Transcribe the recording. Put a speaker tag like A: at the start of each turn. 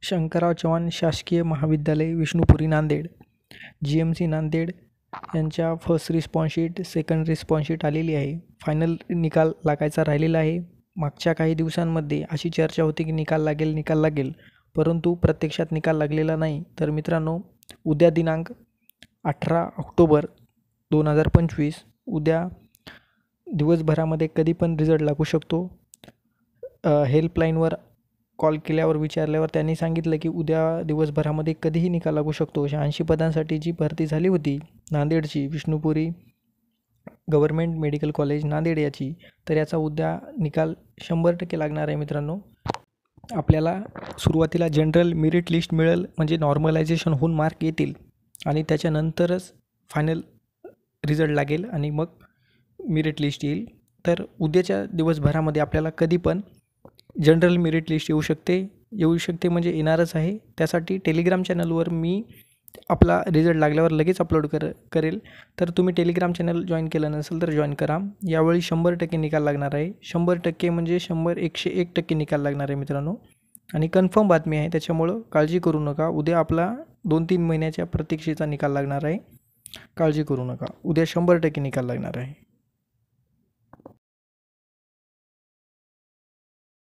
A: शंकरराव चव्हाण शासकीय महाविद्यालय विष्णुपुरी नांदेड, GMC नांदेड यांच्या first response sheet, second response sheet आलेली आहे. फायनल निकाल लागायचा राहिलेला आहे. मागच्या काही दिवसांमध्ये अशी चर्चा होती की निकाल लागेल, परंतु प्रत्यक्षात निकाल लागलेला नाही. तर मित्रांनो, उद्या दिनांक 18 ऑक्टोबर 2025 उद्या दिवसभरामध्ये कधी पण रिझल्ट लागू शकतो. हेल्पलाईनवर कॉल केल्यावर विचारल्यावर त्यांनी सांगितलं की उद्या दिवसभरामध्ये कधीही निकाल लागू शकतो. 80 पदांसाठी जी भरती झाली होती नांदेडची, Vishnupuri government medical college Nanded याची, तर याचा उद्या निकाल 100% लागणार आहे. मित्रांनो, आपल्याला सुरुवातीला जनरल मेरिट लिस्ट मिळेल, म्हणजे नॉर्मलायझेशन होऊन मार्क येतील आणि त्याच्यानंतरच फायनल रिझल्ट लागेल आणि मग मेरिट लिस्ट येईल. तर उद्याच्या दिवसभरामध्ये आपल्याला कधी पण जनरल मेरिट लिस्ट येऊ शकते म्हणजे येणारच आहे. त्यासाठी टेलिग्राम चॅनलवर मी आपला रिझल्ट लागल्यावर लगेच अपलोड करेल. तर तुम्ही टेलिग्राम चॅनल जॉईन केलं नसेल तर जॉईन करा. यावेळी 100% निकाल लागणार आहे. 100% म्हणजे 101% निकाल लागणार आहे मित्रांनो, आणि कन्फर्म बातमी आहे, त्याच्यामुळं काळजी करू नका. उद्या आपला 2-3 महिन्याच्या प्रतीक्षेचा निकाल लागणार आहे. काळजी करू नका, उद्या 100% निकाल लागणार आहे.